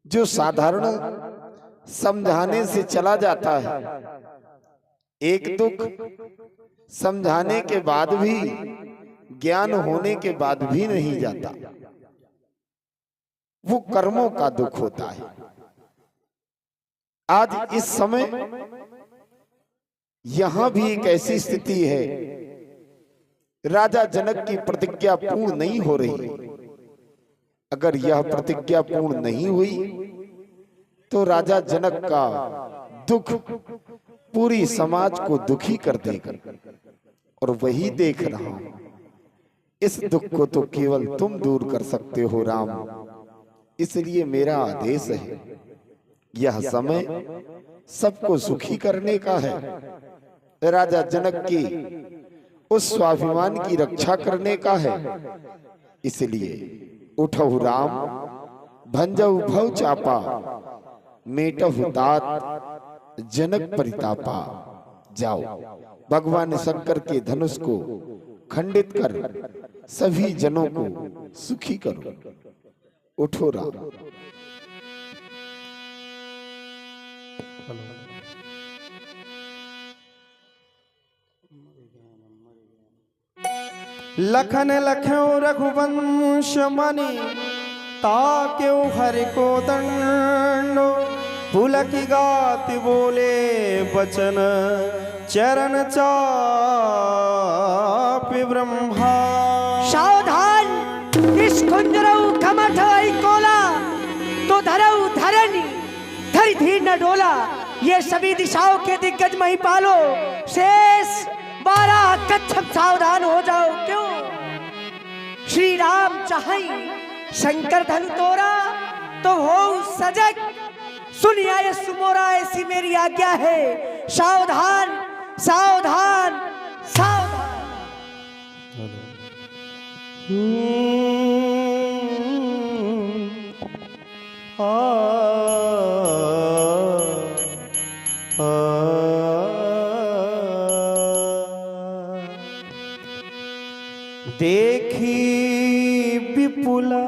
जो साधारण समझाने से चला जाता है, एक दुख समझाने के बाद भी, ज्ञान होने के बाद भी नहीं जाता, वो कर्मों का दुख होता है। आज इस समय यहां भी एक ऐसी स्थिति है, राजा जनक की प्रतिज्ञा पूर्ण नहीं हो रही। अगर यह प्रतिज्ञा पूर्ण नहीं हुई तो राजा जनक का दुख पूरी समाज को दुखी कर देगा, और वही देख रहा हूं। इस दुख को तो केवल तुम दूर कर सकते हो राम, इसलिए मेरा आदेश है, यह समय सबको सुखी करने का है, राजा जनक की उस स्वाभिमान की रक्षा करने का है। इसलिए उठहु राम, भंजहु भव चापा, मेटहु तात जनक परितापा। जाओ, भगवान शंकर के धनुष को खंडित कर सभी जनों को सुखी करो। उठो राम। लखन लख्यो रघुवंश मणि, ताक्यो हरि को दंडो। पुलक गात बोले बचन, चरण चापि ब्रह्मा। सावधान, इस कुंजरऊ कमठ कोला तो धरऊ धरनी, धरि धीर न डोला। ये सभी दिशाओं के दिग्गज महिपालो, शेष 12 कच्छप सावधान हो जाओ। क्यों? श्री राम चाहई शंकर धनु तोरा, तो हो सजग। सुनिया ये सुमोरा, ऐसी मेरी आज्ञा है। सावधान सावधान सावधान। देखी विपुला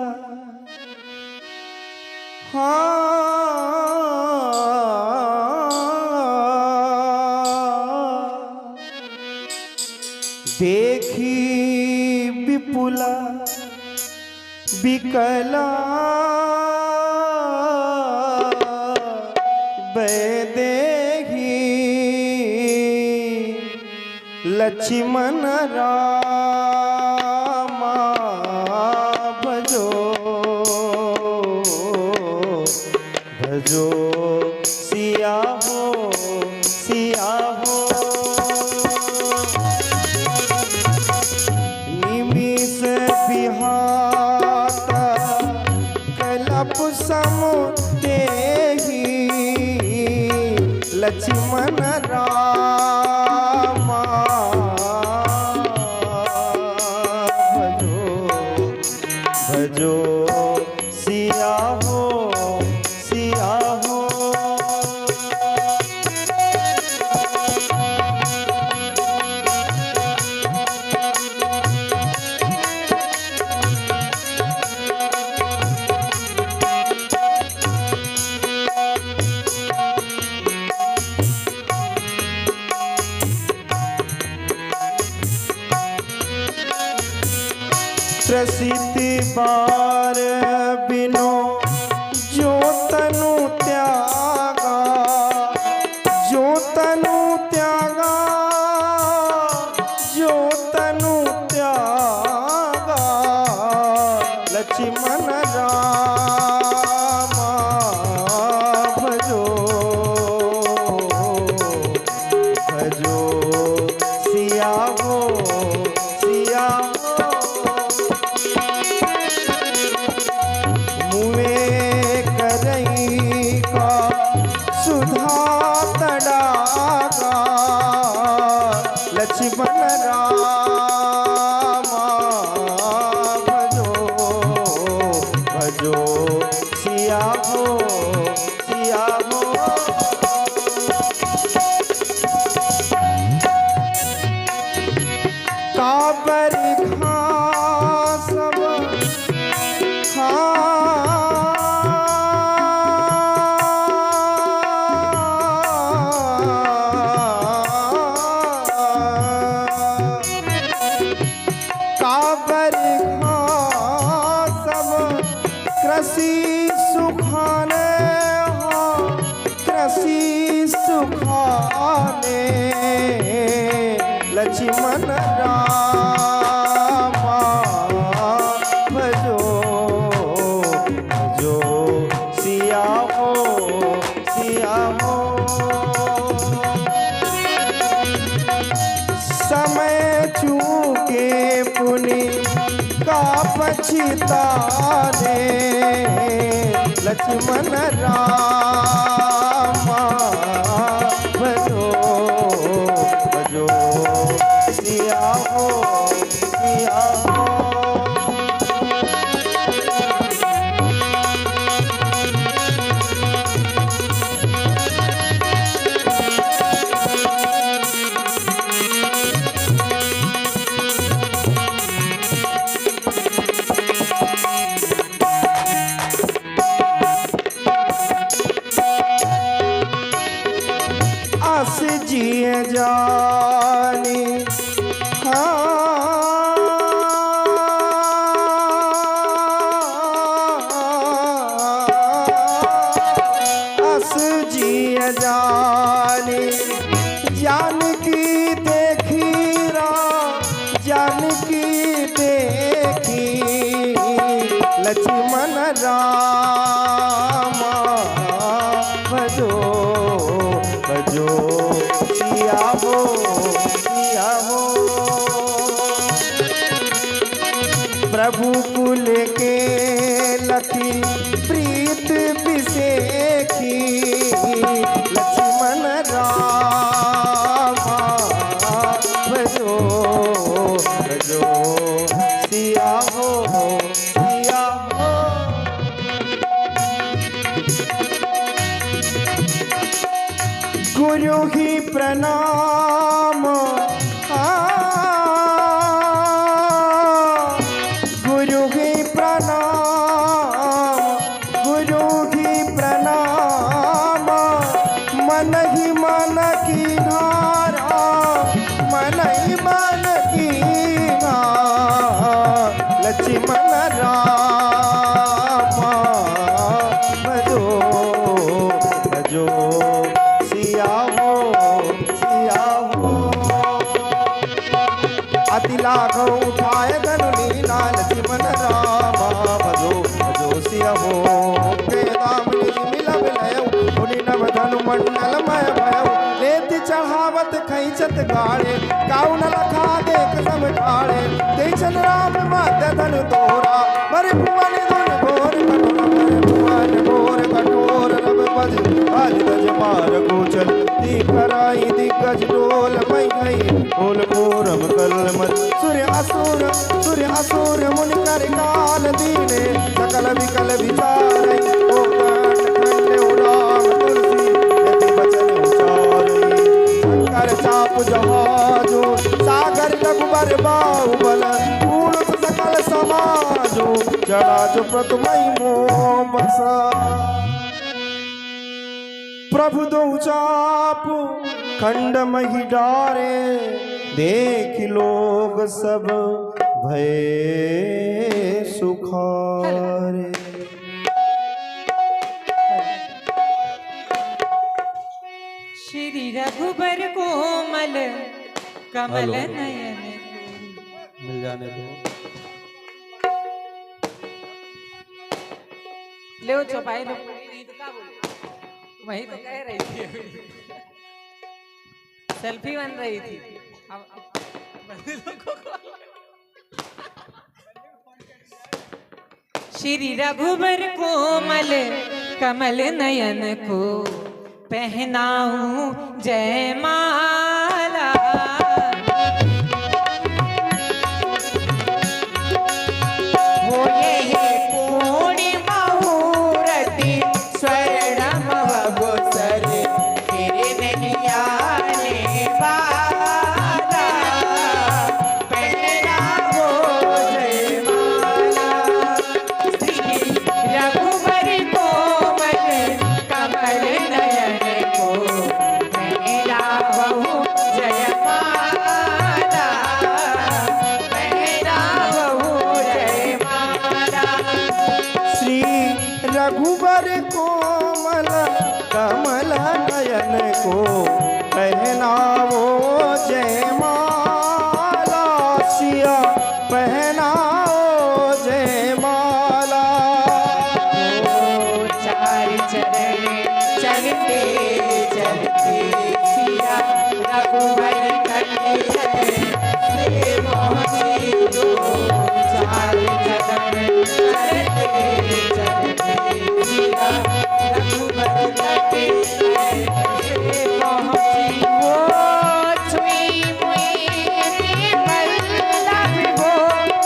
देखी विपुला विकला, बैदेही लक्ष्मण रामा भजो भजो सिया हो सिया हो। निमिष बिहाता कलप समुदेही, लक्ष्मण रामा भजो भजो सिया हो सिया हो। त्रसित बार बिनो जो तनु त्यागा, जो तनु त्यागा, जो तनु त्यागा। लक्ष्मण रामा भजो भजो सिया हो सिया हो। मुए करई का सुधा तड़ागा, लक्ष्मण रामा भजो भजो सिया हो सिया हो। काबर घास सब कृषि सुखाने हो, कृषि सुखाने लक्ष्मण रामा भजो भजो सिया हो सिया हो। समय चूके पुनि का पछताने लक्ष्मण रामा भजो भजो सिया हो सिया हो। आस जिए जानी आस जिए जानी जानकी देखी रा जानकी देखी लक्ष्मण रामा भजो भजो सिया हो सिया हो। प्रभु कुल के लखी प्रीत बिसेखी लक्ष्मण रामा भजो भजो सिया हो सिया हो। गुरु ही प्रणाम गुरु ही प्रणाम गुरु ही प्रणाम। मन ही मन की धारा मन ही मन की धारा लक्ष्मण रामा भजो भजो सिया हो सिया हो। अति लाघव उठाए धनु लीला लक्ष्मण रामा भजो भजो सिया हो। दामिनी मिलब लयऊ उनि नव धनु मंडल मय भयऊ। लेति चढ़ावत खैचत गाड़े काउ न लखा देख सब ठाड़े। देशन राम माध्य धनु तोरा मर भुवन धन घोर कठोर मर भुवन घोर कठोर रब बज आज गज मार गोचल दिखराई दिग्गज डोल मई गई बोल घोरम कल मत। सूर्य असुर मुनि कर काल दीने सकल विकल विचारई। ओ खंड उड़ान तुलसी यति बचन उचारई। शंकर चाप जहाजो सागर रघुबर बाहुबल। पूर्ण सकल समाजो जड़ा जो प्रतमई मोह बसा। प्रभु दो चाप खंड मही डारे देख लोग सब भय सुखारे। श्री रघुबर कोमल कमल नयन। मिल जाने दो। ले चौपाई लो नहीं तो क्या बोले वही तो कह रही थी अभी। सेल्फी बन रही थी। श्री रघुबर कोमल कमल नयन को पहनाऊं जयमाला। हो ये पूर्णिमा मुहूर्ति स्वर्णम वगुसर किरणियाने वाला। पहनाओ जयमाला श्री रघुबर कोमल कमल नयन को पहनाओ रघुबर कोमल कमल नयन को पहनावो जयमाला सिया पहनाओ जयमाला। चार चरण चलते चलते सिया रघुबर कंठ से पहुँचे जो। चार चरण चलते चलते सिया रघुबर कंठ से पहुँचे। वो छुई मुई पल्लव वो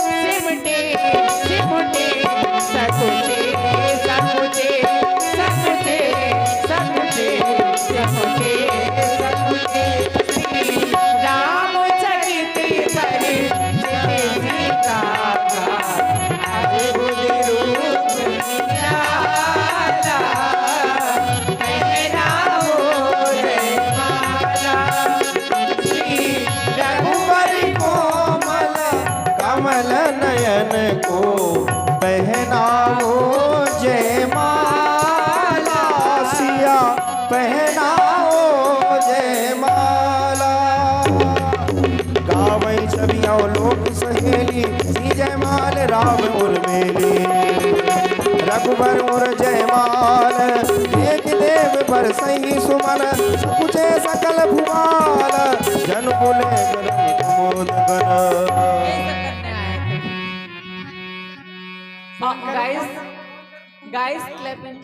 सिमटे सिमटे सकुचे सकुचे सकुचे सकुचे सकुचे सकुचे श्री रामचरित पर सीता का अद्भुत रूप निराला। पहनाओ जयमाला श्री रघुबर कोमल कमल नयन को पहनाओ जयमाला सिया पहनाओ जयमाला। गावै छवियों लोक सहेली सी जयमाल राम उर्मिली। रघुबर उर जयमाल एक देव पर सही सुमन सकुचे सकल भुवाल जन बोले मोद गण। guys clapping।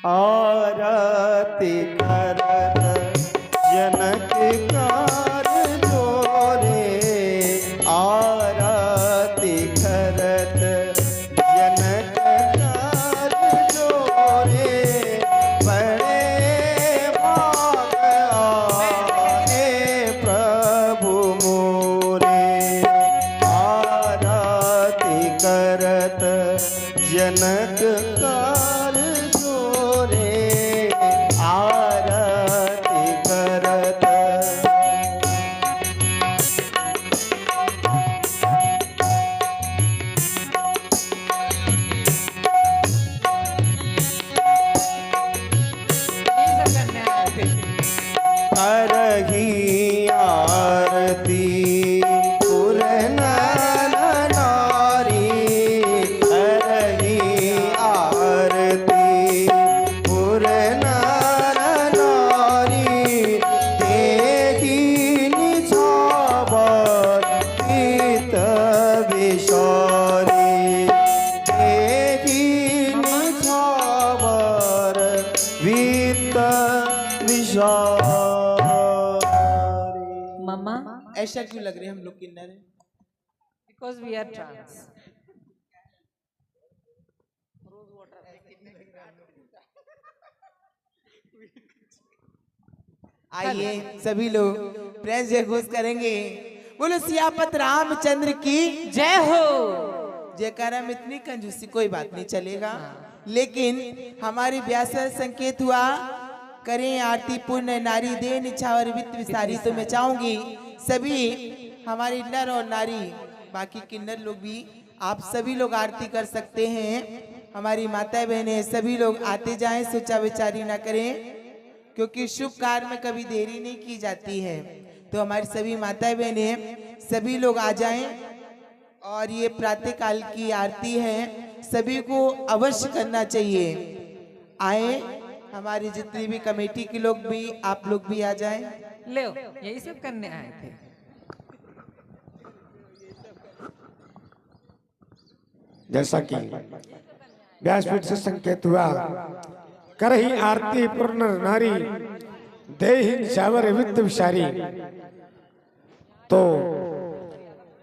आरती करत जनक कार जोरे। आरती करत जनक कार जोरे। बड़े भाग आए प्रभु मोरे। आरती करत जनक कार जोरे। आरती करत करही आरती पुर नर नारी। करही आरती पुर नर नारी। तेहि निछावर पीत विषारी। तेहि निछावर पीत विषारी। मम्मा ऐसा क्यों लग रहे हैं हम लोग किन्नर हैं? because we are trans। आइए सभी लोग प्रेस जय घोष करेंगे। बोलो सियापत रामचंद्र की जय हो। जयकारा में इतनी कंजूसी कोई बात नहीं चलेगा, लेकिन हमारी व्यास संकेत हुआ करें आरती पुण्य नारी दे निछावर वित्त विसारी। तो मैं चाहूंगी सभी हमारी नर और नारी बाकी किन्नर लोग भी आप सभी लोग आरती कर सकते हैं। हमारी माताएं बहनें सभी लोग आते जाएं, सोचा विचारी ना करें, क्योंकि शुभ कार्य में कभी देरी नहीं की जाती है। तो हमारी सभी माताएं बहनें सभी लोग आ जाएं और ये प्रातः काल की आरती है, सभी को अवश्य करना चाहिए। आए हमारी जितनी भी कमेटी के लोग भी, आप लोग भी आ जाएं। ले यही सब करने आए थे। जैसा कि व्यासपीठ से संकेत हुआ करही आरती पूर्ण नारी देहि निछावर वित्त विसारी। तो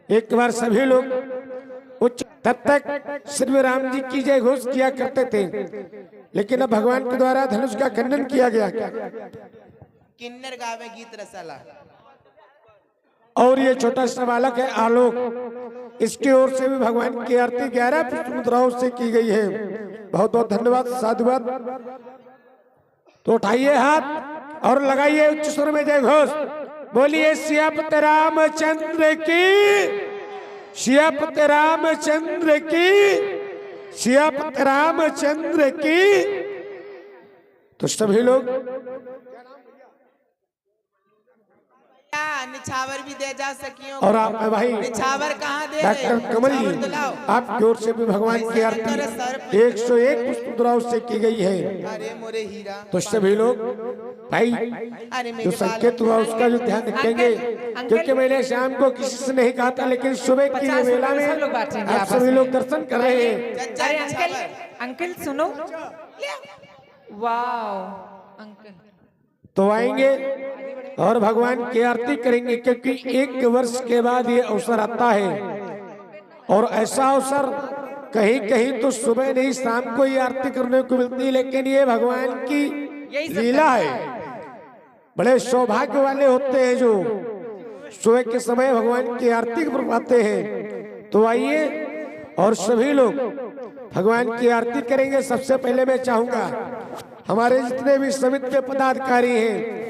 एक बार सभी लोग उच्च तब तक श्री राम जी की जय घोष किया करते थे, लेकिन अब भगवान के द्वारा धनुष का खंडन किया गया। किन्नर गावे गीत रसाला। और ये छोटा सा बालक है आलोक, इसकी ओर से भी भगवान की आरती 11 पुष्प मुद्राओं से की गई है। बहुत बहुत धन्यवाद, साधुवाद। तो उठाइए हाथ और लगाइए उच्च स्वर में जय घोष। बोलिए सियापति रामचंद्र की, सियापति रामचंद्र की, सियापति रामचंद्र की। तो सभी लोग निछावर भी दे जा सकियो। और आप भाई निछावर कहाँ दे डॉक्टर कमल जी, निछावर दिलाओ। आपकी ओर से भी भगवान की आरती 101 पुष्प मुद्राओं से की गई है। अरे मोरे हीरा। तो सभी लोग भाई अरे जो मेरे संकेत हुआ उसका जो ध्यान रखेंगे, क्योंकि मैंने शाम को किसी से नहीं कहा था, लेकिन सुबह की 50 वेला रुपए में सब लोग बांटेंगे आप आपस सभी में। लोग दर्शन कर रहे हैं। अरे अंकल, अंकल सुनो, वाह अंकल, तो आएंगे और भगवान की आरती करेंगे, क्योंकि 1 वर्ष के बाद ये अवसर आता है। और ऐसा अवसर कहीं कहीं तो सुबह नहीं शाम को ये आरती करने को मिलती है, लेकिन ये भगवान की लीला है। बड़े सौभाग्य वाले होते हैं जो सुबह के समय भगवान की आरती कर पाते हैं। तो आइए और सभी लोग भगवान की आरती करेंगे। सबसे पहले मैं चाहूंगा हमारे जितने भी समिति के पदाधिकारी हैं,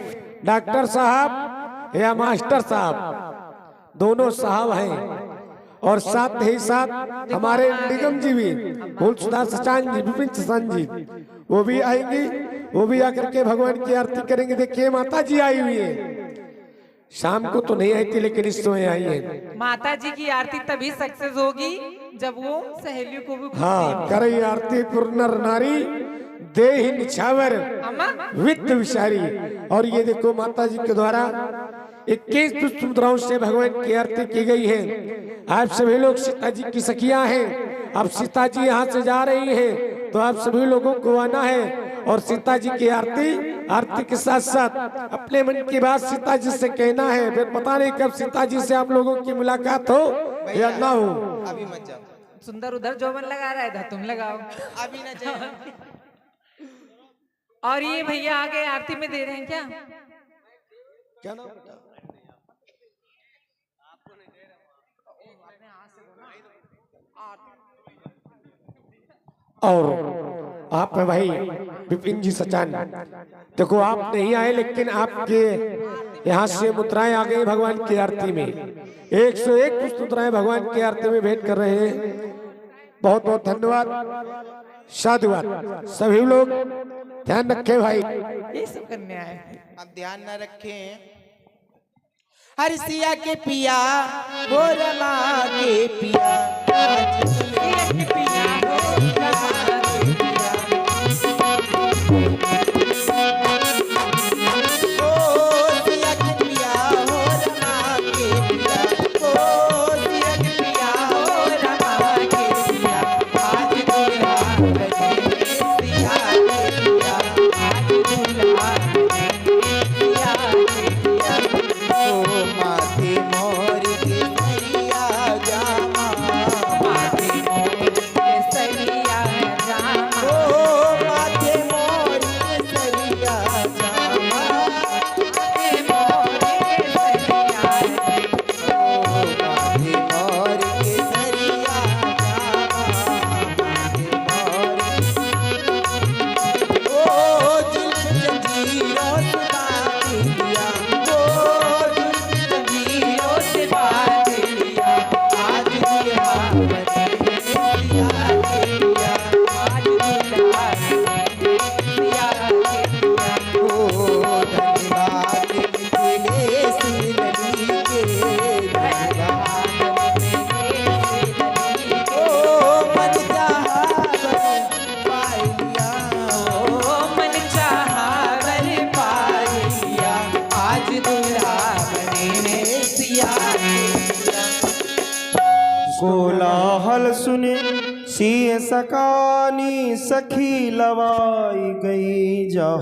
डॉक्टर साहब या मास्टर साहब, दोनों साहब हैं, और साथ ही साथ हमारे निगम जी भी, फूल सुधार सचान जी, विपिन सचान जी, वो भी आएंगी। वो भी आकर के भगवान की आरती करेंगे। देखिए माता जी आई हुई है, शाम को तो नहीं आई थी लेकिन इस समय आई है। माता जी की आरती तभी सक्सेस होगी जब वो सहेलियों को भी हाँ, करई आरती पूर्ण नारी देहि निछावर वित्त विशारी। और ये देखो माता जी के द्वारा 21 पुष्प मुद्राओं से भगवान की आरती की गई है। आप सभी लोग सीता जी की सखियां हैं। अब सीता जी यहाँ से जा रही हैं, तो आप सभी लोगों को आना है और सीता जी की आरती के साथ साथ अपने मन की बात सीता जी से कहना है। फिर पता नहीं कब सीता जी से आप लोगों की मुलाकात हो या ना हो। अभी मत जाओ, सुंदर उधर जोबन लगा रहा है, इधर तुम लगाओ। अभी न जाओ। और ये भैया आगे आरती में दे रहे हैं क्या? क्या नाम? और आप है भाई विपिन जी सचान, देखो आप नहीं आए लेकिन आपके यहाँ से मुद्राएं आ गई भगवान की आरती में। 101 पुष्प मुद्राएं भगवान की आरती में भेंट कर रहे हैं। बहुत बहुत धन्यवाद, साधुवाद। सभी लोग ध्यान रखें भाई, ये सब करने आए। अब ध्यान न रखें। हर सिया के पिया वो रमा के पिया, सिया के पिया हो रमा के पिया, ओ सिया के पिया हो रमा के पिया, ओ सिया के पिया हो रमा के पिया। आज दुल्हा बने सिया के पिया, आज दुल्हा बने सिया के पिया। ओ माथे मोर के सरिया जामा, माथे मोर के सरिया जामा, ओ माथे मोर के सरिया जामा, माथे मोर के सरिया जामा, ओ माथे मोर के सरिया जामा, ओ जुल्फ जंजीरों से बांध लिया, ओ जुल्फ जंजीरों से बांध लिया। आज दुल्हा बने सिया के पिया, आज दुल्हा बने सिया के पिया। ओ धन्यवाद मिथिले सिरली के, धन्यवाद ओ मन चाहा पाई लिया, ओ मन चाहा वर पाई लिया, आज दुल्हा बने सिया के पिया। कोलाहल सुने सिय सकानी सखी लवाई गई जा।